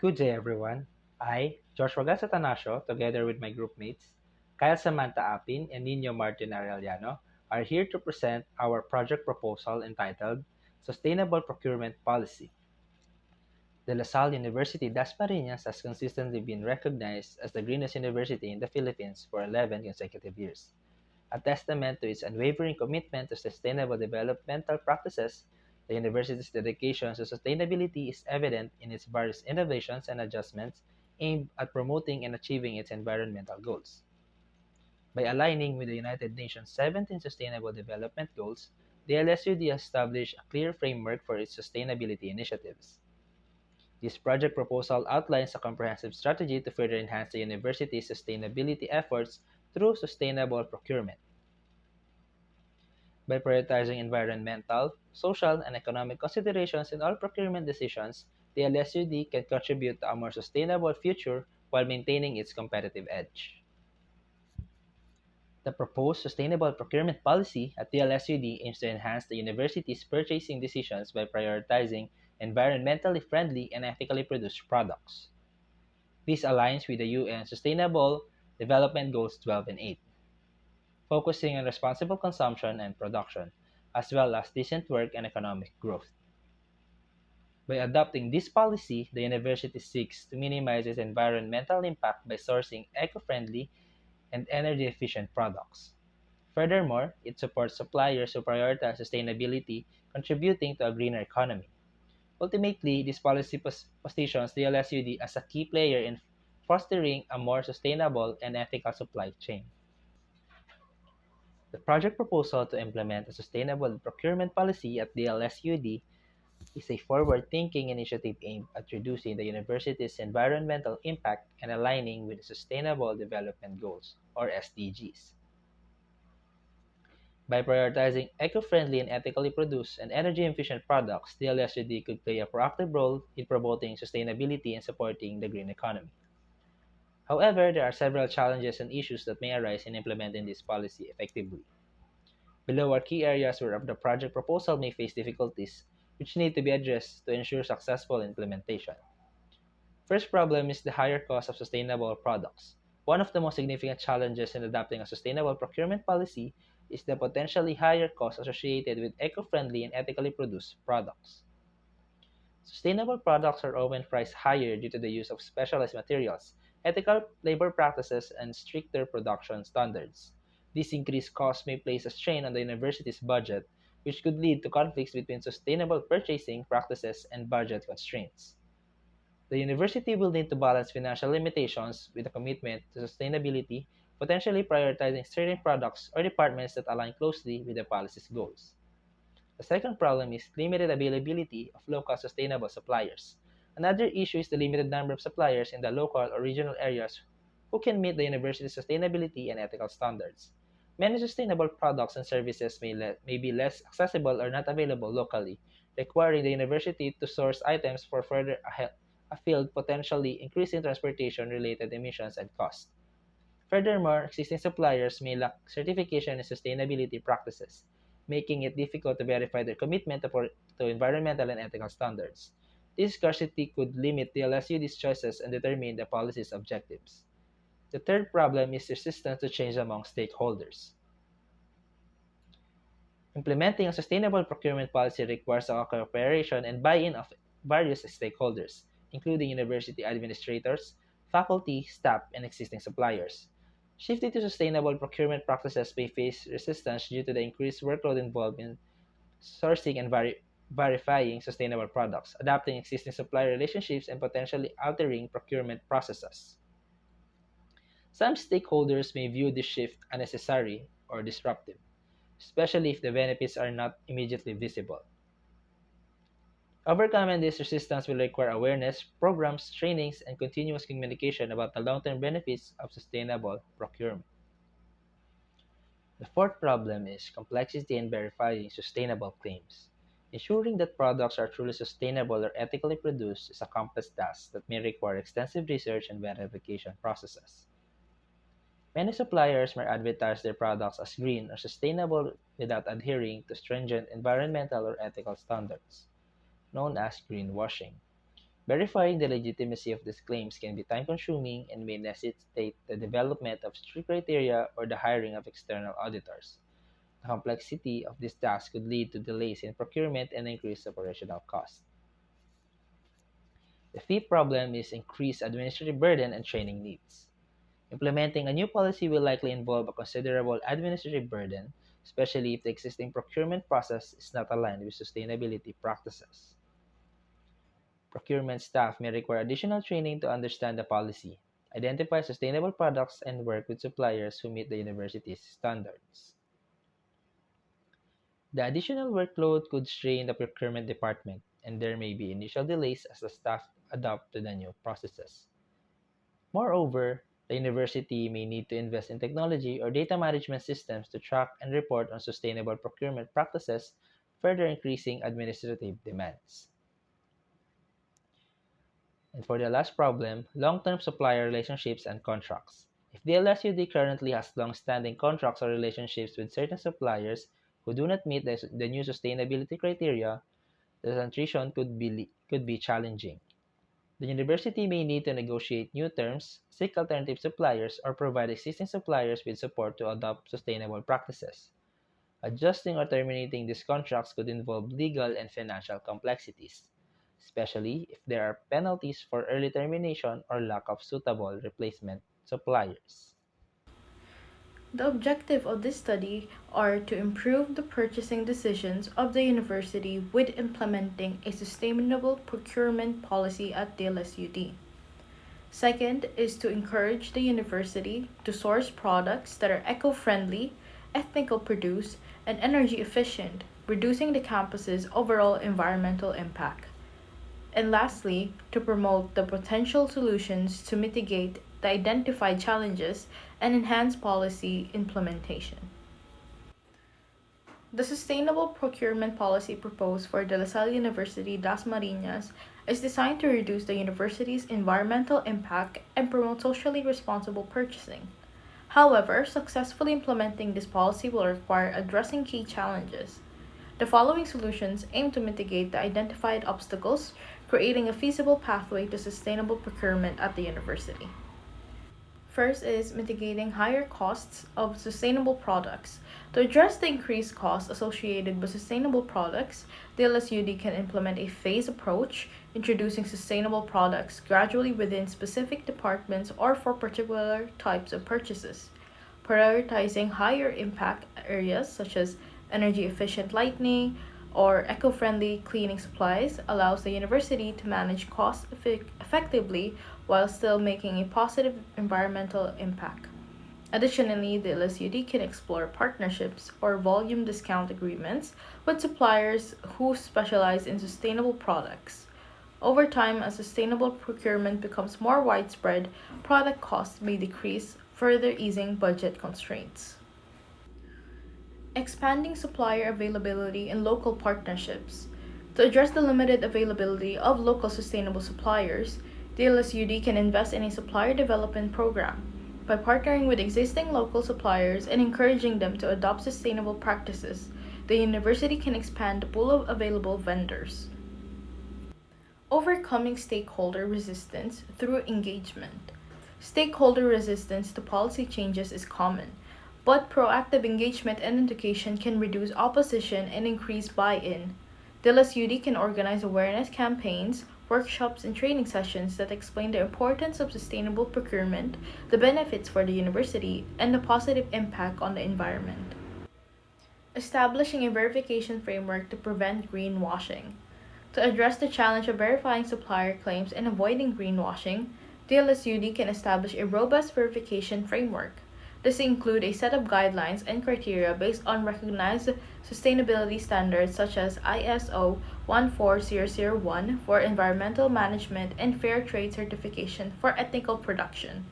Good day, everyone. I, Joshua Gazatanasio, together with my group mates, Kyle Samantha Apin and Nino Martin Arellano, are here to present our project proposal entitled Sustainable Procurement Policy. The La Salle University Dasmariñas has consistently been recognized as the greenest university in the Philippines for 11 consecutive years, a testament to its unwavering commitment to sustainable developmental practices. The university's dedication to sustainability is evident in its various innovations and adjustments aimed at promoting and achieving its environmental goals. By aligning with the United Nations 17 Sustainable Development Goals, the LSUD established a clear framework for its sustainability initiatives. This project proposal outlines a comprehensive strategy to further enhance the university's sustainability efforts through sustainable procurement. By prioritizing environmental, social, and economic considerations in all procurement decisions, the LSUD can contribute to a more sustainable future while maintaining its competitive edge. The proposed sustainable procurement policy at the LSUD aims to enhance the university's purchasing decisions by prioritizing environmentally friendly and ethically produced products. This aligns with the UN Sustainable Development Goals 12 and 8, focusing on responsible consumption and production, as well as decent work and economic growth. By adopting this policy, the university seeks to minimize its environmental impact by sourcing eco-friendly and energy-efficient products. Furthermore, it supports suppliers who prioritize sustainability, contributing to a greener economy. Ultimately, this policy positions the LSUD as a key player in fostering a more sustainable and ethical supply chain. The project proposal to implement a sustainable procurement policy at the LSUD is a forward-thinking initiative aimed at reducing the university's environmental impact and aligning with the Sustainable Development Goals, or SDGs. By prioritizing eco-friendly and ethically produced and energy-efficient products, the LSUD could play a proactive role in promoting sustainability and supporting the green economy. However, there are several challenges and issues that may arise in implementing this policy effectively. Below are key areas where the project proposal may face difficulties, which need to be addressed to ensure successful implementation. First problem is the higher cost of sustainable products. One of the most significant challenges in adopting a sustainable procurement policy is the potentially higher cost associated with eco-friendly and ethically produced products. Sustainable products are often priced higher due to the use of specialized materials, ethical labor practices, and stricter production standards. These increased costs may place a strain on the university's budget, which could lead to conflicts between sustainable purchasing practices and budget constraints. The university will need to balance financial limitations with a commitment to sustainability, potentially prioritizing certain products or departments that align closely with the policy's goals. The second problem is limited availability of local sustainable suppliers. Another issue is the limited number of suppliers in the local or regional areas who can meet the university's sustainability and ethical standards. Many sustainable products and services may be less accessible or not available locally, requiring the university to source items for further afield, potentially increasing transportation related emissions and costs. Furthermore, existing suppliers may lack certification in sustainability practices, making it difficult to verify their commitment to environmental and ethical standards. This scarcity could limit the LSUD's choices and determine the policy's objectives. The third problem is resistance to change among stakeholders. Implementing a sustainable procurement policy requires the cooperation and buy-in of various stakeholders, including university administrators, faculty, staff, and existing suppliers. Shifting to sustainable procurement practices may face resistance due to the increased workload involved in sourcing and verifying sustainable products, adapting existing supplier relationships, and potentially altering procurement processes. Some stakeholders may view this shift unnecessary or disruptive, especially if the benefits are not immediately visible. Overcoming this resistance will require awareness, programs, trainings, and continuous communication about the long term benefits of sustainable procurement. The fourth problem is complexity in verifying sustainable claims. Ensuring that products are truly sustainable or ethically produced is a complex task that may require extensive research and verification processes. Many suppliers may advertise their products as green or sustainable without adhering to stringent environmental or ethical standards, known as greenwashing. Verifying the legitimacy of these claims can be time consuming and may necessitate the development of strict criteria or the hiring of external auditors. The complexity of this task could lead to delays in procurement and increased operational costs. The fifth problem is increased administrative burden and training needs. Implementing a new policy will likely involve a considerable administrative burden, especially if the existing procurement process is not aligned with sustainability practices. Procurement staff may require additional training to understand the policy, identify sustainable products, and work with suppliers who meet the university's standards. The additional workload could strain the procurement department, and there may be initial delays as the staff adapt to the new processes. Moreover, the university may need to invest in technology or data management systems to track and report on sustainable procurement practices, further increasing administrative demands. And for the last problem, long-term supplier relationships and contracts. If the LSUD currently has long-standing contracts or relationships with certain suppliers who do not meet the new sustainability criteria, the transition could be challenging. The university may need to negotiate new terms, seek alternative suppliers, or provide existing suppliers with support to adopt sustainable practices. Adjusting or terminating these contracts could involve legal and financial complexities, especially if there are penalties for early termination or lack of suitable replacement suppliers. The objective of this study are to improve the purchasing decisions of the university with implementing a sustainable procurement policy at the LSUD. Second is to encourage the university to source products that are eco-friendly, ethically produced, and energy efficient, reducing the campus's overall environmental impact. And lastly, to promote the potential solutions to mitigate the identified challenges and enhance policy implementation. The sustainable procurement policy proposed for De La Salle University Das Marinas is designed to reduce the university's environmental impact and promote socially responsible purchasing. However, successfully implementing this policy will require addressing key challenges. The following solutions aim to mitigate the identified obstacles, creating a feasible pathway to sustainable procurement at the university. First is mitigating higher costs of sustainable products. To address the increased costs associated with sustainable products, the LSUD can implement a phased approach, introducing sustainable products gradually within specific departments or for particular types of purchases. Prioritizing higher impact areas such as energy efficient lighting or eco friendly cleaning supplies allows the university to manage costs effectively while still making a positive environmental impact. Additionally, the LSUD can explore partnerships or volume discount agreements with suppliers who specialize in sustainable products. Over time, as sustainable procurement becomes more widespread, product costs may decrease, further easing budget constraints. Expanding supplier availability and local partnerships. To address the limited availability of local sustainable suppliers, the LSUD can invest in a supplier development program. By partnering with existing local suppliers and encouraging them to adopt sustainable practices, the university can expand the pool of available vendors. Overcoming stakeholder resistance through engagement. Stakeholder resistance to policy changes is common, but proactive engagement and education can reduce opposition and increase buy in. The LSUD can organize awareness campaigns, workshops, and training sessions that explain the importance of sustainable procurement, the benefits for the university, and the positive impact on the environment. Establishing a verification framework to prevent greenwashing. To address the challenge of verifying supplier claims and avoiding greenwashing, the LSUD can establish a robust verification framework. This includes a set of guidelines and criteria based on recognized sustainability standards such as ISO 14001 for environmental management and Fair Trade certification for ethical production.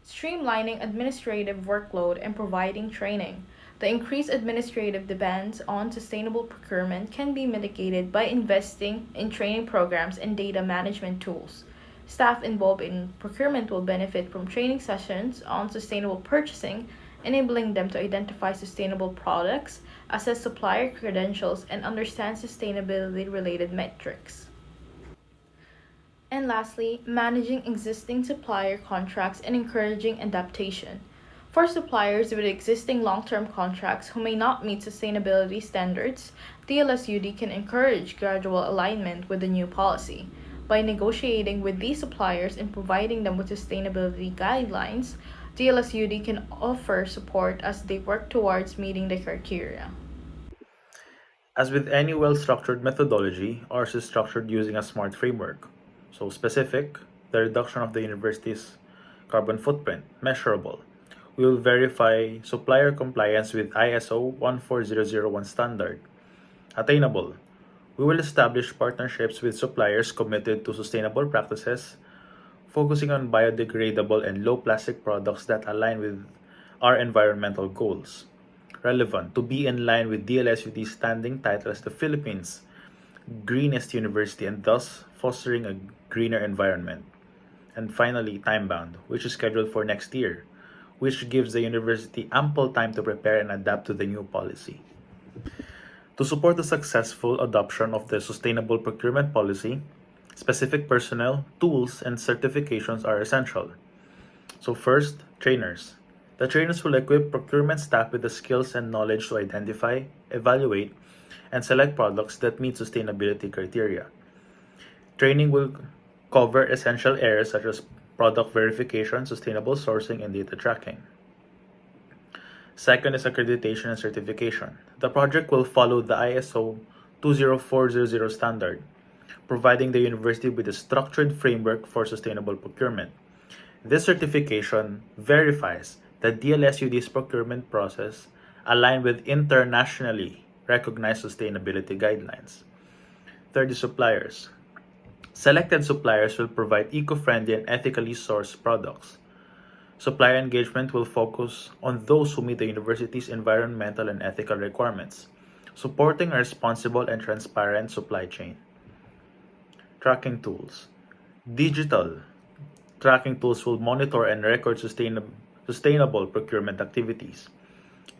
Streamlining administrative workload and providing training. The increased administrative demands on sustainable procurement can be mitigated by investing in training programs and data management tools. Staff involved in procurement will benefit from training sessions on sustainable purchasing, enabling them to identify sustainable products, assess supplier credentials, and understand sustainability related metrics. And lastly, managing existing supplier contracts and encouraging adaptation. For suppliers with existing long term contracts who may not meet sustainability standards, DLSUD can encourage gradual alignment with the new policy. By negotiating with these suppliers and providing them with sustainability guidelines, DLSUD can offer support as they work towards meeting the criteria. As with any well-structured methodology, ours is structured using a SMART framework. So specific, the reduction of the university's carbon footprint, measurable. We will verify supplier compliance with ISO 14001 standard. Attainable. We will establish partnerships with suppliers committed to sustainable practices, focusing on biodegradable and low plastic products that align with our environmental goals. Relevant to be in line with DLSUD's standing title as the Philippines' greenest university and thus fostering a greener environment. And finally, time bound, which is scheduled for next year, which gives the university ample time to prepare and adapt to the new policy. To support the successful adoption of the sustainable procurement policy, specific personnel, tools, and certifications are essential. So first, trainers. The trainers will equip procurement staff with the skills and knowledge to identify, evaluate, and select products that meet sustainability criteria. Training will cover essential areas such as product verification, sustainable sourcing, and data tracking. Second is accreditation and certification. The project will follow the ISO 20400 standard, providing the university with a structured framework for sustainable procurement. This certification verifies that DLSUD's procurement process align with internationally recognized sustainability guidelines. Third is suppliers. Selected suppliers will provide eco-friendly and ethically sourced products. Supplier engagement will focus on those who meet the university's environmental and ethical requirements, supporting a responsible and transparent supply chain. Tracking tools. Digital tracking tools will monitor and record sustainable procurement activities.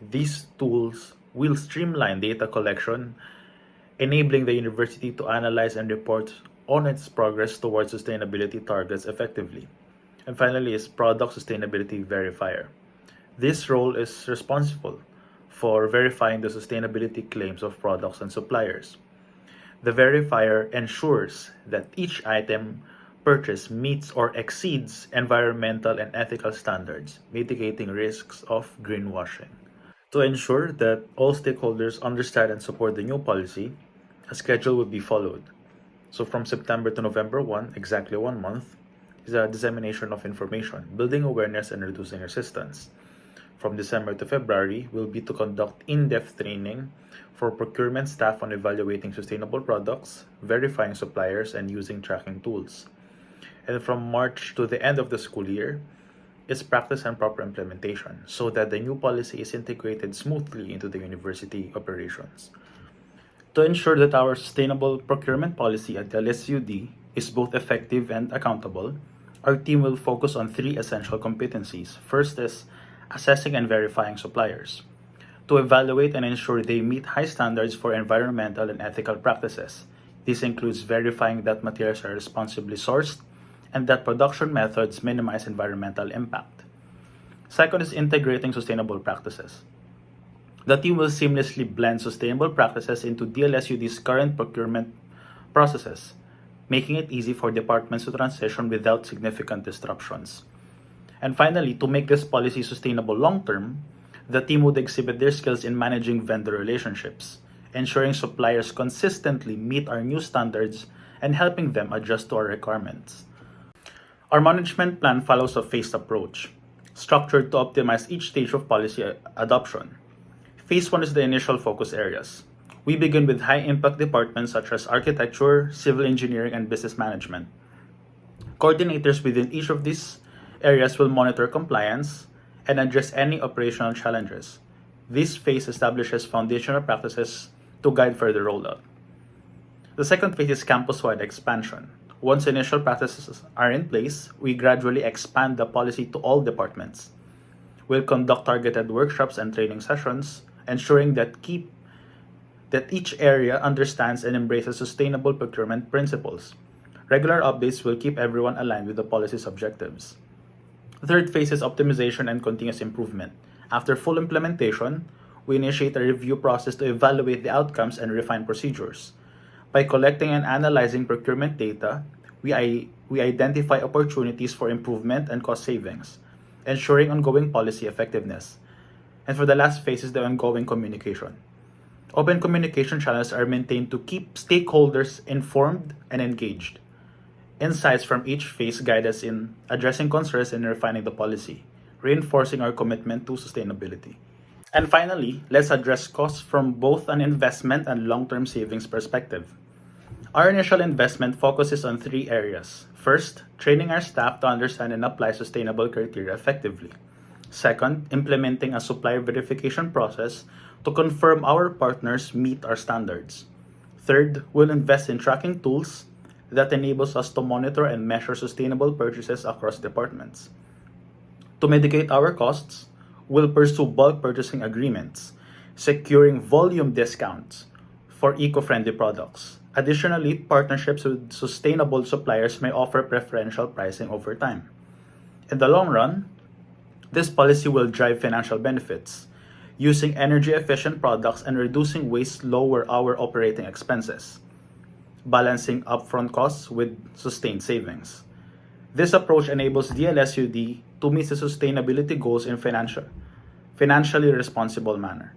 These tools will streamline data collection, enabling the university to analyze and report on its progress towards sustainability targets effectively. And finally is product sustainability verifier. This role is responsible for verifying the sustainability claims of products and suppliers. The verifier ensures that each item purchased meets or exceeds environmental and ethical standards, mitigating risks of greenwashing. To ensure that all stakeholders understand and support the new policy, a schedule will be followed. So from September to November 1, exactly 1 month, is a dissemination of information, building awareness and reducing resistance. From December to February will be to conduct in-depth training for procurement staff on evaluating sustainable products, verifying suppliers, and using tracking tools. And from March to the end of the school year is practice and proper implementation so that the new policy is integrated smoothly into the university operations. To ensure that our sustainable procurement policy at the LSUD is both effective and accountable, our team will focus on three essential competencies. First is assessing and verifying suppliers to evaluate and ensure they meet high standards for environmental and ethical practices. This includes verifying that materials are responsibly sourced and that production methods minimize environmental impact. Second is integrating sustainable practices. The team will seamlessly blend sustainable practices into DLSUD's current procurement processes, making it easy for departments to transition without significant disruptions. And finally, to make this policy sustainable long term, the team would exhibit their skills in managing vendor relationships, ensuring suppliers consistently meet our new standards and helping them adjust to our requirements. Our management plan follows a phased approach, structured to optimize each stage of policy adoption. Phase 1 is the initial focus areas. We begin with high-impact departments such as architecture, civil engineering, and business management. Coordinators within each of these areas will monitor compliance and address any operational challenges. This phase establishes foundational practices to guide further rollout. The second phase is campus-wide expansion. Once initial practices are in place, we gradually expand the policy to all departments. We'll conduct targeted workshops and training sessions, ensuring that each area understands and embraces sustainable procurement principles. Regular updates will keep everyone aligned with the policy's objectives. The third phase is optimization and continuous improvement. After full implementation, we initiate a review process to evaluate the outcomes and refine procedures. By collecting and analyzing procurement data, we identify opportunities for improvement and cost savings, ensuring ongoing policy effectiveness. And for the last phase is the ongoing communication. Open communication channels are maintained to keep stakeholders informed and engaged. Insights from each phase guide us in addressing concerns and refining the policy, reinforcing our commitment to sustainability. And finally, let's address costs from both an investment and long-term savings perspective. Our initial investment focuses on three areas. First, training our staff to understand and apply sustainable criteria effectively. Second, implementing a supplier verification process to confirm our partners meet our standards. Third, we'll invest in tracking tools that enables us to monitor and measure sustainable purchases across departments. To mitigate our costs, we'll pursue bulk purchasing agreements, securing volume discounts for eco-friendly products. Additionally, partnerships with sustainable suppliers may offer preferential pricing over time. In the long run, this policy will drive financial benefits. Using energy-efficient products and reducing waste lower our operating expenses, balancing upfront costs with sustained savings. This approach enables DLSUD to meet the sustainability goals in financially responsible manner.